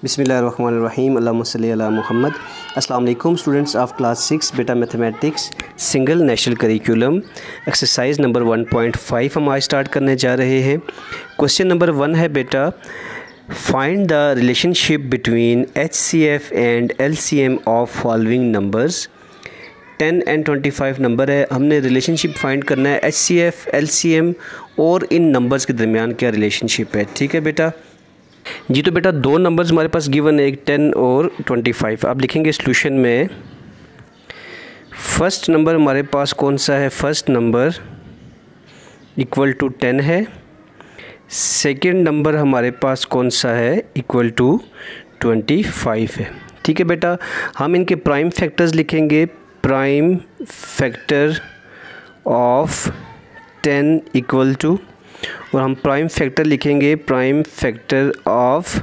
बिस्मिल्लाहिर्रहमानिर्रहीम अल्लाहुम्मा सल्ली अला मुहम्मद। अस्सलाम वालेकुम स्टूडेंट्स ऑफ क्लास 6 बेटा mathematics single national curriculum exercise number 1.5 हम आज स्टार्ट करने जा रहे हैं। क्वेश्चन नंबर 1 है बेटा, find the relationship between HCF and LCM of following numbers. 10 and 25 number है, हमने रिलेशनशिप फाइंड करना है HCF LCM और इन नंबर्स के दरमियान क्या रिलेशनशिप है। ठीक है बेटा जी। तो बेटा दो नंबर्स हमारे पास गिवन है, एक 10 और 25। आप लिखेंगे सॉल्यूशन में फर्स्ट नंबर हमारे पास कौन सा है, फर्स्ट नंबर इक्वल टू 10 है। सेकंड नंबर हमारे पास कौन सा है, इक्वल टू 25 है। ठीक है बेटा, हम इनके प्राइम फैक्टर्स लिखेंगे। Prime factor of 10 equal to, और हम प्राइम फैक्टर लिखेंगे prime factor of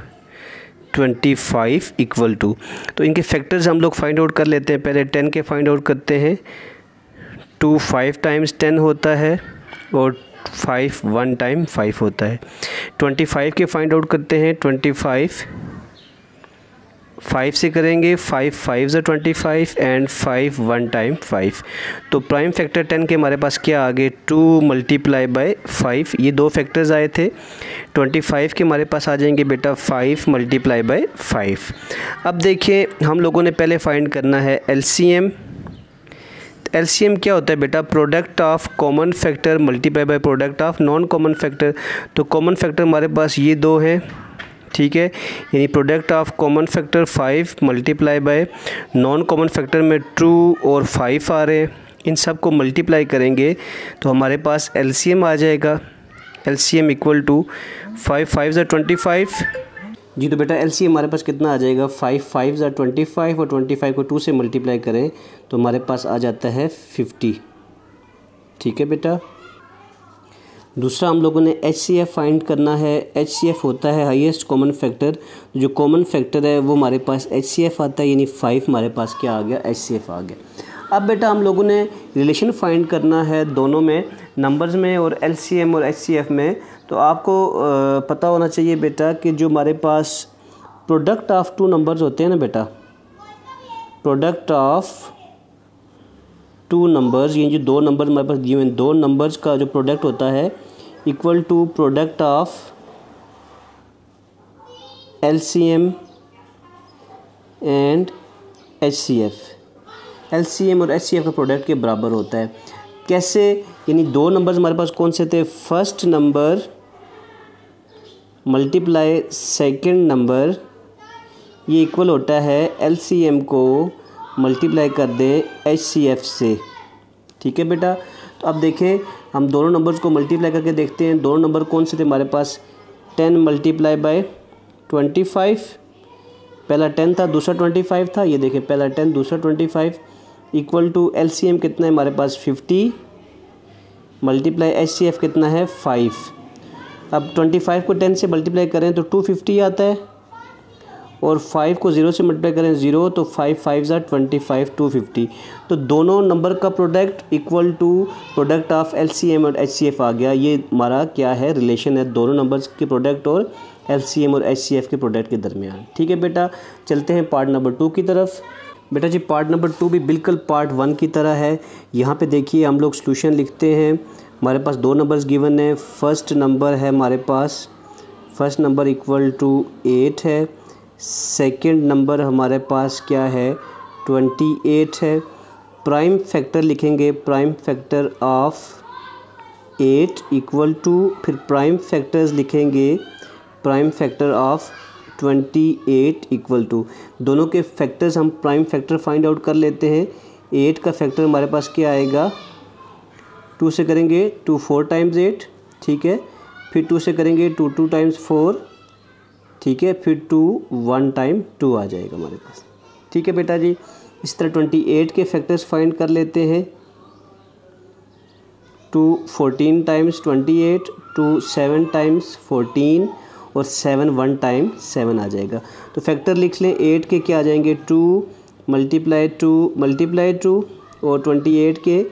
25 equal to. तो इनके फैक्टर्स हम लोग फाइंड आउट कर लेते हैं। पहले 10 के फाइंड आउट करते हैं। 2 5 टाइम्स 10 होता है और 5 1 टाइम 5 होता है। 25 के फाइंड आउट करते हैं। 25 5 से करेंगे, 5 5 ज़ा 25 एंड 5 1 टाइम 5। तो प्राइम फैक्टर 10 के हमारे पास क्या आ गए, 2 मल्टीप्लाई बाय 5। ये दो फैक्टर्स आए थे। 25 के हमारे पास आ जाएंगे बेटा 5 मल्टीप्लाई बाय 5। अब देखिए हम लोगों ने पहले फाइंड करना है LCM। LCM क्या होता है बेटा, product of common factor multiply by product of non common factor. तो कॉमन फैक्टर हमारे पास ये दो हैं, ठीक है, यानी product of common factor 5 multiply by non common factor में 2 और 5 आ रहे हैं। इन सब को मल्टीप्लाई करेंगे तो हमारे पास LCM आ जाएगा। LCM इक्वल टू 5 5 ज़ा 25 जी। तो बेटा LCM हमारे पास कितना आ जाएगा, 5 5 ज़ा 25 और 25 को 2 से मल्टीप्लाई करें तो हमारे पास आ जाता है 50। ठीक है बेटा। दूसरा हम लोगों ने HCF फाइंड करना है। HCF होता है हाईएस्ट कॉमन फैक्टर। जो कॉमन फैक्टर है वो हमारे पास HCF आता है, यानी 5 हमारे पास क्या आ गया, HCF आ गया। अब बेटा हम लोगों ने रिलेशन फाइंड करना है दोनों में, नंबर्स में और LCM और HCF में। तो आपको पता होना चाहिए बेटा कि जो हमारे पास प्रोडक्ट ऑफ 2 नंबर्स होते हैं ना बेटा, प्रोडक्ट ऑफ 2 नंबर्स, ये जो 2 नंबर हमारे पास दिए हुए हैं, 2 नंबर्स का जो प्रोडक्ट होता है equal to product of LCM and HCF। LCM और HCF का प्रोडक्ट के बराबर होता है। कैसे, यानी 2 नंबर्स हमारे पास कौन से थे, first number multiply second number, ये इक्वल होता है LCM को मल्टीप्लाई कर दें HCF से। ठीक है बेटा। तो अब देखें हम दोनों नंबर्स को मल्टीप्लाई करके देखते हैं। दोनों नंबर कौन से थे हमारे पास, 10 मल्टीप्लाई बाय 25। पहला 10 था, दूसरा 25 था। ये देखें पहला 10 दूसरा 25 इक्वल टू LCM कितना है हमारे पास 50 मल्टीप्लाई HCF कितना है 5। अब 25 को 10 से मल्टीप्लाई करें तो 250 आता है और 5 को 0 से मल्टीप्लाई करें 0, तो 5 5 ज़ा 25 250। तो दोनों नंबर का product equal to product of LCM और HCF आ गया। ये हमारा क्या है, रिलेशन है दोनों नंबर्स के प्रोडक्ट और LCM और HCF के प्रोडक्ट के दरमियान। ठीक है बेटा, चलते हैं पार्ट नंबर 2 की तरफ। बेटा जी पार्ट नंबर 2 भी बिल्कुल पार्ट 1 की तरह है। यहाँ पे देखिए हम लोग सॉल्यूशन लिखते हैं। हमारे पास 2 नंबर्स गिवन है। फर्स्ट नंबर है हमारे पास, फर्स्ट नंबर इक्वल टू 8 है। सेकंड नंबर हमारे पास क्या है, 28 है। प्राइम फैक्टर लिखेंगे, prime factor of 8 equal to, फिर प्राइम फैक्टर्स लिखेंगे prime factor of 28 equal to. दोनों के फैक्टर्स हम प्राइम फैक्टर फाइंड आउट कर लेते हैं। 8 का फैक्टर हमारे पास क्या आएगा, 2 से करेंगे 2 4 टाइम्स 8, ठीक है। फिर 2 से करेंगे 2 2 टाइम्स 4, ठीक है। फिर 2 1 टाइम 2 आ जाएगा हमारे पास। ठीक है बेटा जी। इस तरह 28 के फैक्टर्स फाइंड कर लेते हैं। 2 14 टाइम्स 28, 2 7 टाइम्स 14 और 7 1 टाइम 7 आ जाएगा। तो फैक्टर लिख लें, 8 के क्या आ जाएंगे, 2 मल्टीप्लाई 2 और 28 के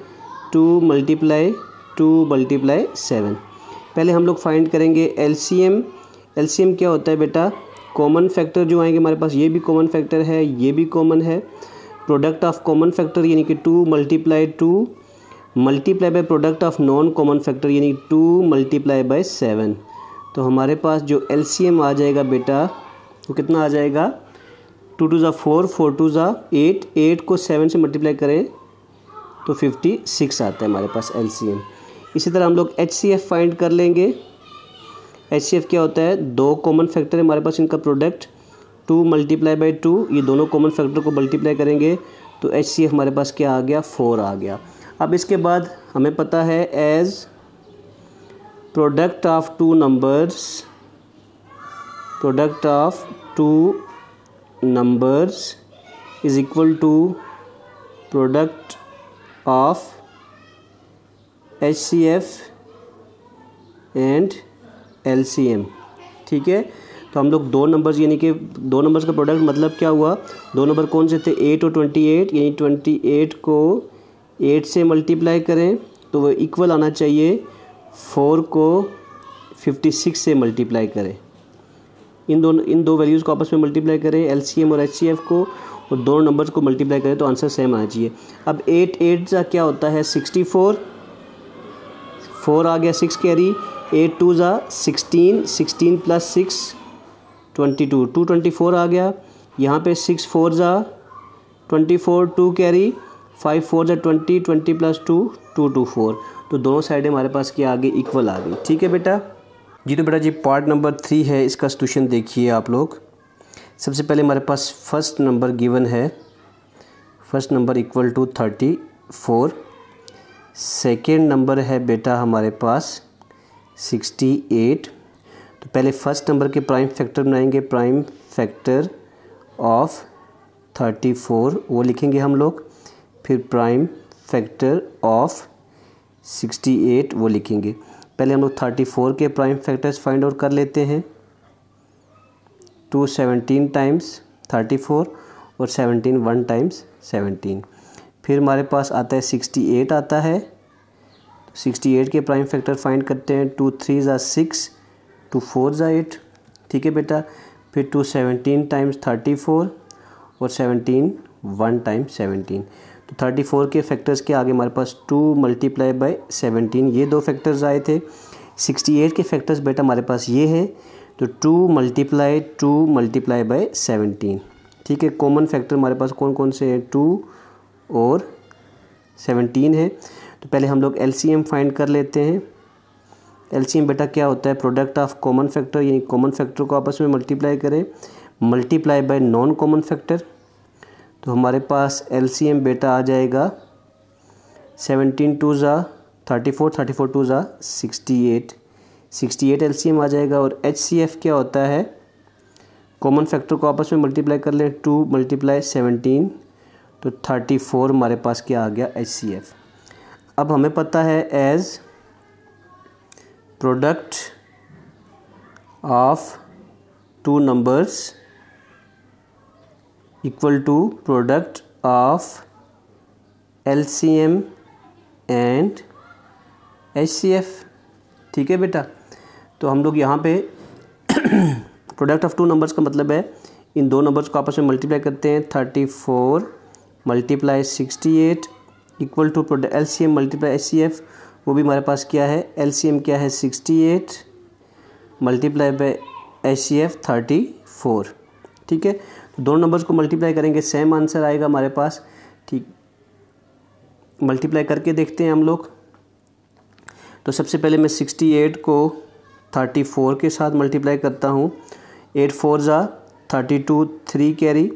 2 मल्टीप्लाई 7। पहले हम लोग फाइंड करेंगे LCM। LCM क्या होता है बेटा, कॉमन फैक्टर जो आएंगे हमारे पास, ये भी कॉमन फैक्टर है, ये भी कॉमन है। प्रोडक्ट ऑफ कॉमन फैक्टर यानी कि 2 multiply by product of non common factor यानी 2 मल्टीप्लाई बाय 7। तो हमारे पास जो एलसीएम आ जाएगा बेटा वो कितना आ जाएगा, 2 2 ज़ा 4, 4 2 ज़ा 8, 8 को 7 से मल्टीप्लाई करें तो 56 आता है हमारे पास एलसीएम। इसी तरह हम लोग एचसीएफ फाइंड कर लेंगे। एचसीएफ क्या होता है, दो कॉमन फैक्टर है हमारे पास, इनका प्रोडक्ट 2 मल्टीप्लाई बाई 2, ये दोनों कॉमन फैक्टर को मल्टीप्लाई करेंगे तो एचसीएफ हमारे पास क्या आ गया, 4 आ गया। अब इसके बाद हमें पता है as product of two numbers is equal to product of HCF and LCM. ठीक है, तो हम लोग दो नंबर्स यानी कि दो नंबर्स का प्रोडक्ट मतलब क्या हुआ, दो नंबर कौन से थे, 8 और 28, यानी 28 को 8 से मल्टीप्लाई करें तो वो इक्वल आना चाहिए 4 को 56 से मल्टीप्लाई करें। इन दो वैल्यूज़ को आपस में मल्टीप्लाई करें, एलसीएम और एचसीएफ को, और दोनों नंबर्स को मल्टीप्लाई करें तो आंसर सेम आना चाहिए। अब 8 का क्या होता है 64, 4 आ गया 6 कैरी, 8 2 ज़ा 16, 16 प्लस 6 22, 224 आ गया। यहाँ पे 6 4 ज़ा 24, 2 कैरी, 5 4 ज़ा 20, 20 प्लस 2 224। तो दोनों साइडें हमारे पास क्या आ गई, इक्वल आ गई। ठीक है बेटा जी। तो बेटा जी पार्ट नंबर 3 है, इसका सॉल्यूशन देखिए आप लोग। सबसे पहले हमारे पास फर्स्ट नंबर गिवन है, first number equal to 34। Second number है बेटा हमारे पास 68। तो पहले फर्स्ट नंबर के प्राइम फैक्टर बनाएंगे, प्राइम फैक्टर ऑफ 34 वो लिखेंगे हम लोग, फिर प्राइम फैक्टर ऑफ 68 वो लिखेंगे। पहले हम लोग 34 के प्राइम फैक्टर्स फाइंड आउट कर लेते हैं। 2 17 टाइम्स 34 और 17 1 टाइम्स 17। फिर हमारे पास आता है 68 आता है, 68 के प्राइम फैक्टर फाइंड करते हैं। 2 3 ज़ा 6, 2 4 ज़ा 8। ठीक है बेटा, फिर 2 17 टाइम्स 34 और 17 1 टाइम्स 17। तो 34 के फैक्टर्स के आगे हमारे पास 2 मल्टीप्लाई बाई 17, ये दो फैक्टर्स आए थे। 68 के फैक्टर्स बेटा हमारे पास ये हैं, तो 2 मल्टीप्लाई बाई 17। ठीक है, कॉमन फैक्टर हमारे पास कौन कौन से हैं, 2 और 17 है। तो पहले हम लोग एलसीएम फाइंड कर लेते हैं। एलसीएम बेटा क्या होता है, प्रोडक्ट ऑफ कॉमन फैक्टर, यानी कॉमन फैक्टर को आपस में मल्टीप्लाई करें, multiply by non common factor. तो हमारे पास एलसीएम बेटा आ जाएगा 17 2 ज़ा 34, 34 2 ज़ा 68, 68 एलसीएम आ जाएगा। और एचसीएफ क्या होता है, कॉमन फैक्टर को आपस में मल्टीप्लाई कर लें, 2 मल्टीप्लाई 17 तो 34 हमारे पास क्या आ गया, एचसीएफ। अब हमें पता है as product of two numbers equal to product of LCM and HCF. ठीक है बेटा, तो हम लोग यहाँ पे प्रोडक्ट ऑफ टू नंबर्स का मतलब है इन दो नंबर्स को आपस में मल्टीप्लाई करते हैं। 34 multiply 68 equal to product LCM multiply HCF. वो भी हमारे पास क्या है, एलसीएम क्या है 68 मल्टीप्लाई बाय एचसीएफ 34। ठीक है, तो दोनों नंबर्स को मल्टीप्लाई करेंगे, सेम आंसर आएगा हमारे पास। ठीक, मल्टीप्लाई करके देखते हैं हम लोग। तो सबसे पहले मैं 68 को 34 के साथ मल्टीप्लाई करता हूँ। 8 4 ज़ा 32, 3 कैरी,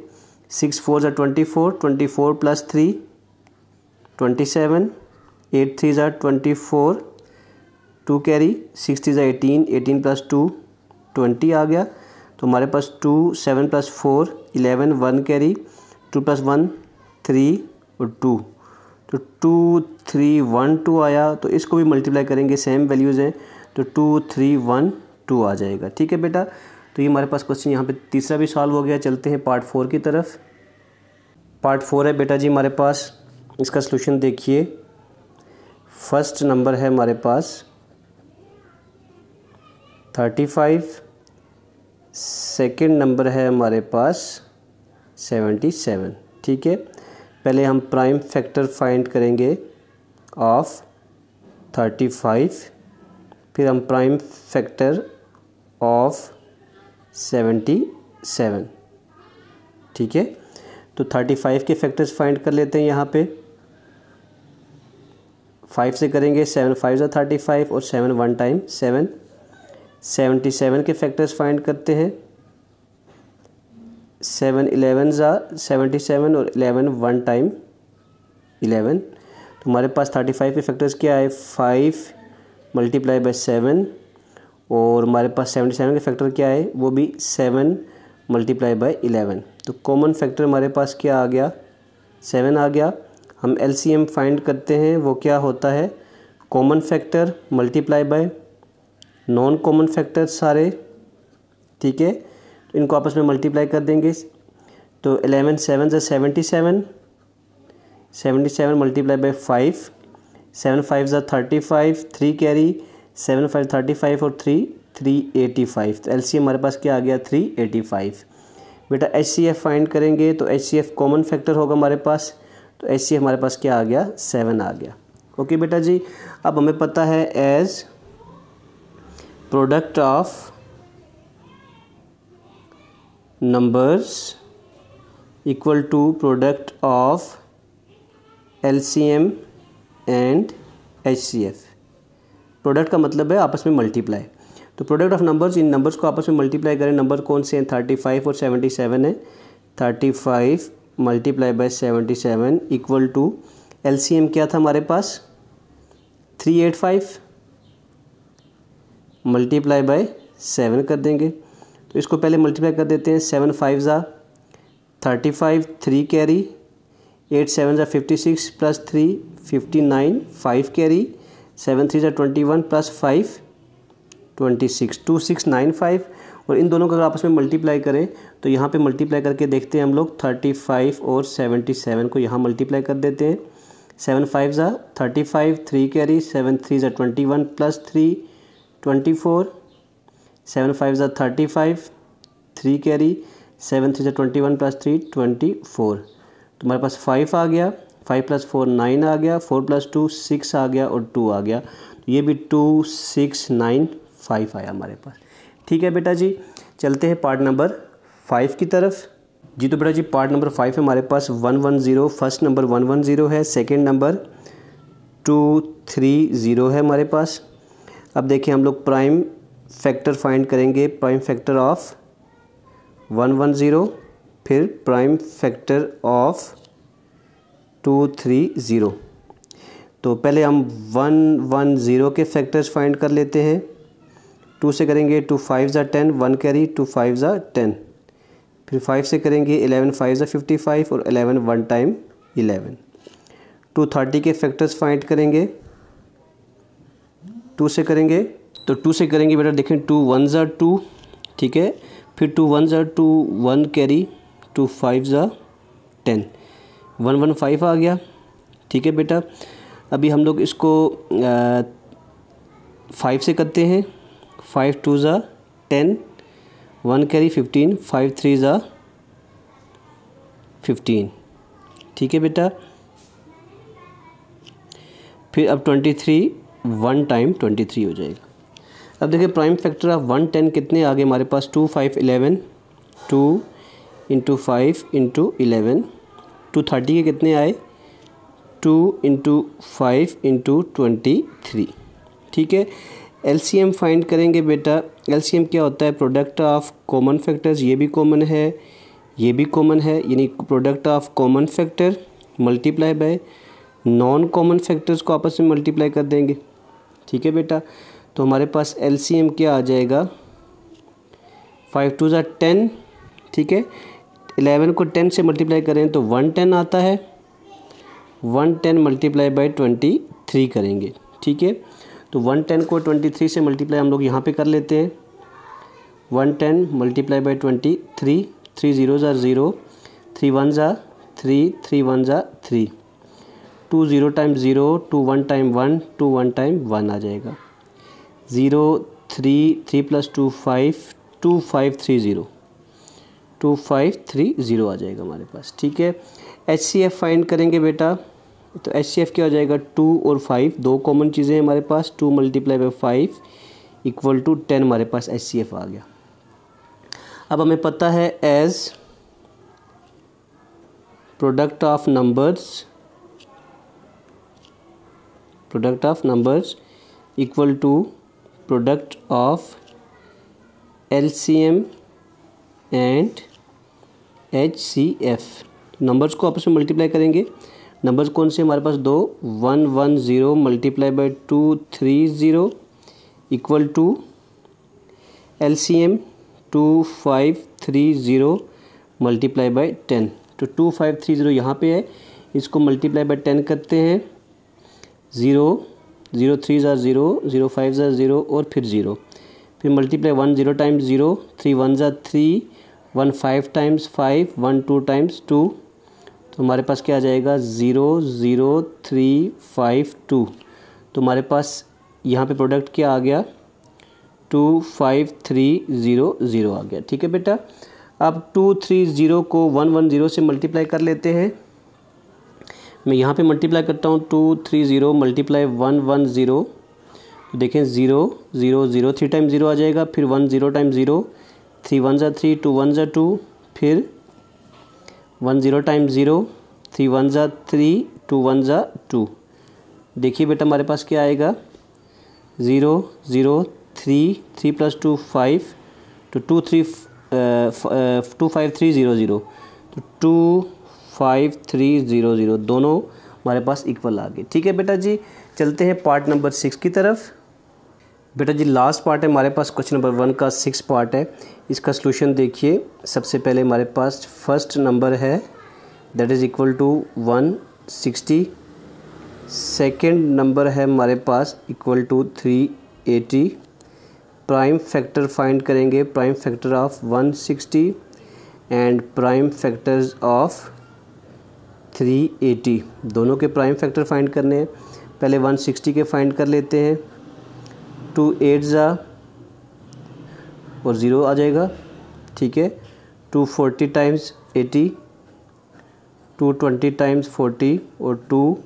6 4 ज़ा 24, 24 प्लस 3 27, 8 3 ज़ा 24, 2 कैरी, 6 3 ज़ा 18, 18 प्लस 2 20 आ गया। तो हमारे पास 2 7 प्लस 4 11, 1 कैरी, 2 प्लस 1 3 और 2, तो 2 3 1 2 आया। तो इसको भी मल्टीप्लाई करेंगे, सेम वैल्यूज़ हैं, तो 2 3 1 2 आ जाएगा। ठीक है बेटा, तो ये हमारे पास क्वेश्चन यहाँ पे तीसरा भी सॉल्व हो गया। चलते हैं पार्ट 4 की तरफ। पार्ट 4 है बेटा जी हमारे पास, इसका सलूशन देखिए। फर्स्ट नंबर है हमारे पास 35, सेकंड नंबर है हमारे पास 77। ठीक है, पहले हम प्राइम फैक्टर फाइंड करेंगे ऑफ 35, फिर हम प्राइम फैक्टर ऑफ 77। ठीक है, तो 35 के फैक्टर्स फाइंड कर लेते हैं। यहाँ पे 5 से करेंगे, 7 5 ज़ा 35 और 7 1 टाइम 7। 77 के फैक्टर्स फाइंड करते हैं। 7 11 ज़ा 77 और 11 1 टाइम 11। तो हमारे पास 35 के फैक्टर्स क्या है, 5 मल्टीप्लाई बाय 7, और हमारे पास 77 के फैक्टर क्या है, वो भी 7 मल्टीप्लाई बाय 11। तो कॉमन फैक्टर हमारे पास क्या आ गया, 7 आ गया। हम एलसीएम फाइंड करते हैं, वो क्या होता है, common factor multiply by non common factor सारे। ठीक है, तो इनको आपस में मल्टीप्लाई कर देंगे। तो 11 7 ज़ा 77, 77 मल्टीप्लाई बाय 5, 7 5 ज़ा 35, 3 कैरी, 7 5 35 और 3 385। तो एलसीएम हमारे पास क्या आ गया, 385। बेटा एचसीएफ फाइंड करेंगे, तो एचसीएफ कॉमन फैक्टर होगा हमारे पास, तो एचसीएफ हमारे पास क्या आ गया, 7 आ गया। ओके बेटा जी, अब हमें पता है as product of numbers equal to product of LCM and HCF. Product का मतलब है आपस में मल्टीप्लाई। तो प्रोडक्ट ऑफ नंबर्स, इन नंबर्स को आपस में मल्टीप्लाई करें। नंबर कौन से हैं, 35 और 77 है। 35 multiply by 77 equal to LCM क्या था हमारे पास, 385 मल्टीप्लाई बाय 7 कर देंगे। तो इसको पहले मल्टीप्लाई कर देते हैं। 7 5 ज़ा 35, 3 कैरी, 8 7 ज़ा 56 प्लस 3 59, 5 कैरी, 7 3 ज़ा 21 प्लस 5 26, 2695। और इन दोनों को अगर आपस में मल्टीप्लाई करें तो यहाँ पे मल्टीप्लाई करके देखते हैं हम लोग। 35 और 77 को यहाँ मल्टीप्लाई कर देते हैं। 7 5 ज़ा 35, 3 कैरी, 7 3 ज़ा 21 प्लस 3 24, 7 5 ज़ा 35, 3 कैरी, 7 3 ज़ा 21 प्लस 3 24। तो हमारे पास 5 आ गया, 5 प्लस 4 9 आ गया, 4 प्लस 2 6 आ गया और 2 आ गया। तो ये भी 2695 आया हमारे पास। ठीक है बेटा जी, चलते हैं पार्ट नंबर 5 की तरफ। जी तो बेटा जी पार्ट नंबर 5 है हमारे पास 110। फर्स्ट नंबर 110 है, सेकंड नंबर 230 है हमारे पास। अब देखिए हम लोग प्राइम फैक्टर फाइंड करेंगे। प्राइम फैक्टर ऑफ 110, फिर प्राइम फैक्टर ऑफ 230। तो पहले हम 110 के फैक्टर्स फाइंड कर लेते हैं। 2 से करेंगे 2 5 ज़ा 10, 1 कैरी, 2 5 ज़ा 10। फिर 5 से करेंगे 11 5 ज़ा 55 और 11 1 टाइम 11। 230 के फैक्टर्स फाइंड करेंगे। 2 से करेंगे, तो 2 से करेंगे बेटा देखें 2 1 ज़ा 2। ठीक है, फिर 2 1 ज़ा 2, 1 कैरी, 2 5 ज़ा 10, 1 1 5 आ गया। ठीक है बेटा, अभी हम लोग इसको 5 से करते हैं। 5 2 ज़ा 10, 1 कैरी 15, 5 3 ज़ा 15। ठीक है बेटा, फिर अब 23 1 टाइम 23 हो जाएगा। अब देखिए प्राइम फैक्टर ऑफ 110 कितने आ गए हमारे पास, 2 5 11, 2 इंटू 5 इंटू 11। 230 के कितने आए, 2 इंटू 5 इंटू 23। ठीक है, एलसीएम फाइंड करेंगे बेटा। एलसीएम क्या होता है, प्रोडक्ट ऑफ कॉमन फैक्टर्स। ये भी कॉमन है, ये भी कॉमन है, यानी product of common factor multiply by non common factors को आपस में मल्टीप्लाई कर देंगे। ठीक है बेटा, तो हमारे पास एलसीएम क्या आ जाएगा, 5 2 ज़ा 10। ठीक है, 11 को 10 से मल्टीप्लाई करें तो 110 आता है। 110 मल्टीप्लाई बाय 23 करेंगे। ठीक है, तो 110 को 23 से मल्टीप्लाई हम लोग यहाँ पे कर लेते हैं। 110 मल्टीप्लाई बाय 23, 3 0 ज़ा 0, 3 1 ज़ा 3, 3 1 ज़ा 3, 2 0 टाइम 0, 2 1 टाइम 1, 2 1 टाइम 1 आ जाएगा। 0 3 3 प्लस 2 5, 2530 आ जाएगा हमारे पास। ठीक है, HCF फाइंड करेंगे बेटा, तो HCF क्या हो जाएगा, 2 और 5 दो कॉमन चीज़ें हैं हमारे पास, 2 × 5 इक्वल टू 10 हमारे पास HCF आ गया। अब हमें पता है as product of numbers equal to product of LCM and HCF। Numbers को आपस में मल्टीप्लाई करेंगे। नंबर्स कौन से हमारे पास, दो, 110 multiply by 230 equal to LCM 2530 multiply by 10। तो 2530 यहाँ पे है, इसको मल्टीप्लाई बाई 10 करते हैं, 0 0 3 ज़ा 0, 0 5 ज़ा 0 और फिर 0, फिर मल्टीप्लाई 1 0 टाइम्स 0, 3 1 ज़ा 3, 1 5 टाइम्स 5, 1 2 टाइम्स 2, तो हमारे पास क्या आ जाएगा, 0 0 3 5 2। तो हमारे पास यहाँ पे प्रोडक्ट क्या आ गया, 25300 आ गया। ठीक है बेटा, अब 230 को 110 से मल्टीप्लाई कर लेते हैं। मैं यहाँ पे मल्टीप्लाई करता हूँ, 230 मल्टीप्लाई 110, तो देखें 0 0 0 3 टाइम 0 आ जाएगा, फिर 1 0 टाइम 0, 3 1 ज़ा 3, 2 1 ज़ा 2, फिर 1 0 टाइम 0, 3 1 ज़ा 3, 2 1 ज़ा 2। देखिए बेटा हमारे पास क्या आएगा, 0 0 3 3 + 2 5, तो 25300, तो 25300 दोनों हमारे पास इक्वल आ गए। ठीक है बेटा जी, चलते हैं पार्ट नंबर 6 की तरफ। बेटा जी लास्ट पार्ट है हमारे पास, क्वेश्चन नंबर 1 का 6 पार्ट है। इसका सलूशन देखिए, सबसे पहले हमारे पास फर्स्ट नंबर है that is equal to 160, second number है हमारे पास equal to 380। Prime factor find करेंगे, prime factor of 160 and prime factors of 380, दोनों के प्राइम फैक्टर फाइंड करने हैं। पहले 160 के फाइंड कर लेते हैं, 2 8 ज़ा और 0 आ जाएगा। ठीक है, 240 टाइम्स 80, 220 टाइम्स 40 और 2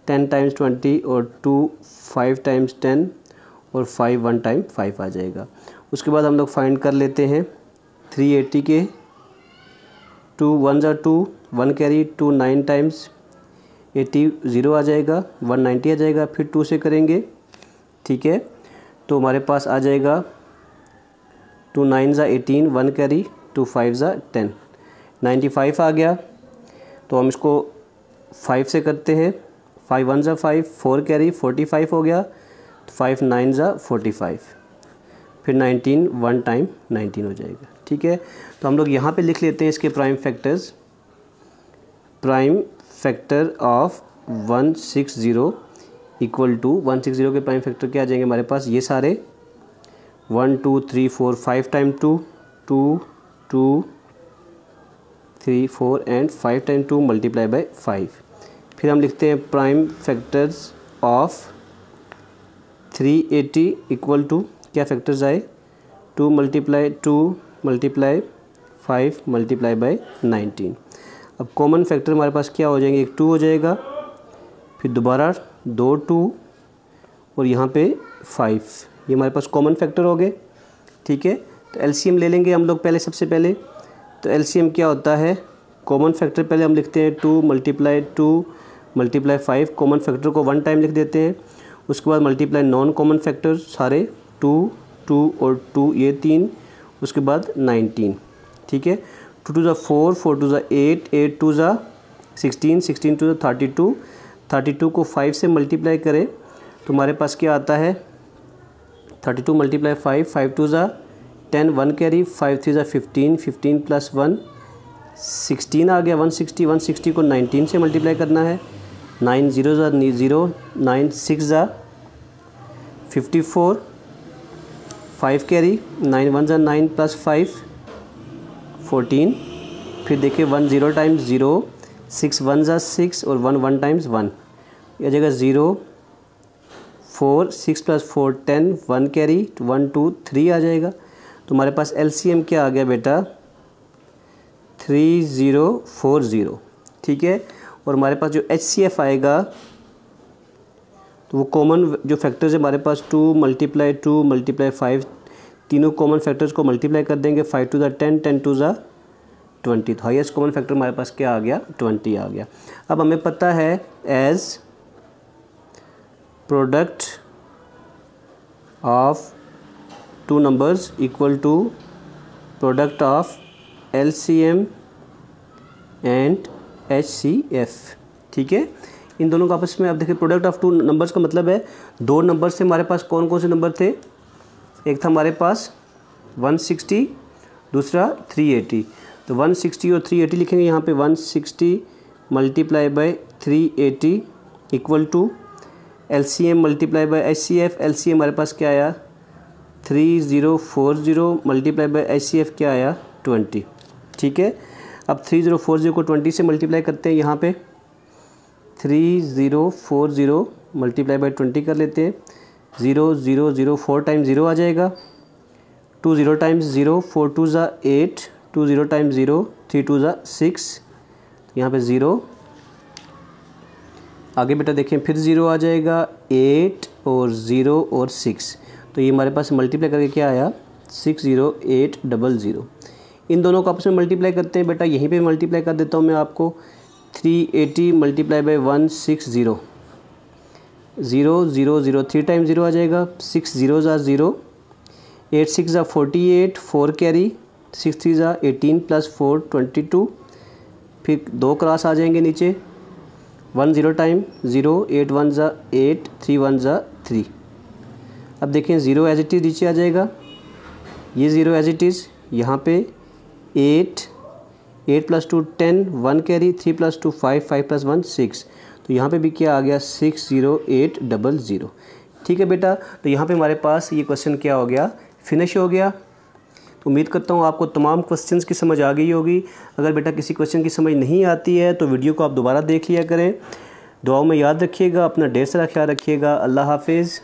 10 टाइम्स 20 और 2 5 टाइम्स 10 और 5 1 टाइम 5 आ जाएगा। उसके बाद हम लोग फाइंड कर लेते हैं 380 के, 2 1 ज़ा 2, 1 कैरी, 2 9 टाइम्स 80 0 आ जाएगा, 190 आ जाएगा, फिर 2 से करेंगे। ठीक है, तो हमारे पास आ जाएगा 2 9 ज़ा 18, 1 कैरी, 2 5 ज़ा 10, 95 आ गया। तो हम इसको 5 से करते हैं, 5 1 ज़ा 5, 4 कैरी 45 हो गया, 5 9 ज़ा 45, फिर 19 1 टाइम 19 हो जाएगा। ठीक है, तो हम लोग यहाँ पे लिख लेते हैं इसके prime factors. Prime factor of 160 equal to 160 के प्राइम फैक्टर क्या आ जाएंगे हमारे पास, ये सारे 1 2 3 4 5 time 2 2 2 3 4 and 5 time 2 multiply by 5। फिर हम लिखते हैं prime factors of 380 equal to क्या फैक्टर्स आए, 2 मल्टीप्लाई 5 मल्टीप्लाई बाई 19। अब कॉमन फैक्टर हमारे पास क्या हो जाएंगे, एक 2 हो जाएगा, फिर दोबारा 2 2 और यहाँ पे 5, ये हमारे पास कॉमन फैक्टर हो गए। ठीक है, तो एलसीएम ले लेंगे हम लोग पहले, सबसे पहले तो एलसीएम क्या होता है, कॉमन फैक्टर पहले हम लिखते हैं 2 मल्टीप्लाई 5, कॉमन फैक्टर को 1 टाइम लिख देते हैं। उसके बाद मल्टीप्लाई नॉन कॉमन फैक्टर सारे 2 2 और 2 ये 3, उसके बाद 19। ठीक है, 2 2 ज़ा 4, 4 2 ज़ा 8, 8 2 ज़ा 16, 16 2 ज़ा 32, 32 को 5 से मल्टीप्लाई करें तो हमारे पास क्या आता है, 32 मल्टीप्लाई 5, 5 2 ज़ा 10, 1 कैरी, 5 3 ज़ा 15, 15 प्लस 1 16 आ गया, 160, 160 को 19 से मल्टीप्लाई करना है, 9 0 ज़ा 0, 9 6 ज़ा 54, 5 कैरी, 9 1 ज़ा 9 प्लस 5 14, फिर देखिए 1 0 टाइम्स 0, 6 1 ज़ा 6 और 1 1 टाइम्स 1, यह जगह 0 4 6 प्लस 4 10, 1 कैरी, 1 2 3 आ जाएगा। तो हमारे पास LCM क्या आ गया बेटा 3040, ठीक है। और हमारे पास जो HCF आएगा तो वो कॉमन जो फैक्टर्स है हमारे पास 2 × 2 × 5, तीनों कॉमन फैक्टर्स को मल्टीप्लाई कर देंगे, 5 × 10, 10 × 20, तो हाईएस्ट कॉमन फैक्टर हमारे पास क्या आ गया 20 आ गया। अब हमें पता है as product of two numbers equal to product of LCM and HCF, ठीक है। इन दोनों का आपस में अब देखिए प्रोडक्ट ऑफ टू नंबर्स का मतलब है दो नंबर से हमारे पास कौन कौन से नंबर थे, एक था हमारे पास 160, दूसरा 380, तो 160 और 380 लिखेंगे यहाँ पे 160 × 380 equal to LCM × HCF, LCM हमारे पास क्या आया 3040 × HCF क्या आया 20, ठीक है। अब 3040 को 20 से मल्टीप्लाई करते हैं, यहाँ पे 3040 × 20 कर लेते हैं, 0 0 0 4 टाइम्स 0 आ जाएगा, 2 0 टाइम्स 0 4 2 ज़ा 8, 2 0 टाइम्स 0 3 2 ज़ा 6, यहाँ पे 0, आगे बेटा देखें फिर 0 आ जाएगा, 8 और 0 और 6, तो ये हमारे पास मल्टीप्लाई करके क्या आया 60800। इन दोनों को आपस में मल्टीप्लाई करते हैं बेटा, यहीं पे मल्टीप्लाई कर देता हूँ मैं आपको, 380 × 160, 0 0 0 3 टाइम्स 0 आ जाएगा, 6 0 ज़ा 0, 8 6 ज़ा 48, 4 कैरी, 6 3 ज़ा 18 + 4 22, फिर 2 क्रॉस आ जाएंगे नीचे, 1 0 टाइम 0, 8 1 ज़ा 8, 3 1 ज़ा 3। अब देखें 0 एज इट इज़ नीचे आ जाएगा, ये 0 एज इट इज़, यहाँ पे 8 + 2 10, 1 कैरी, 3 + 2 5, 5 + 1 6, तो यहाँ पे भी क्या आ गया 60800, ठीक है बेटा। तो यहाँ पे हमारे पास ये क्वेश्चन क्या हो गया फिनिश हो गया। तो उम्मीद करता हूँ आपको तमाम क्वेश्चंस की समझ आ गई होगी। अगर बेटा किसी क्वेश्चन की समझ नहीं आती है तो वीडियो को आप दोबारा देख लिया करें। दुआओं में याद रखिएगा, अपना ढेर सारा ख्याल रखिएगा। अल्लाह हाफिज़।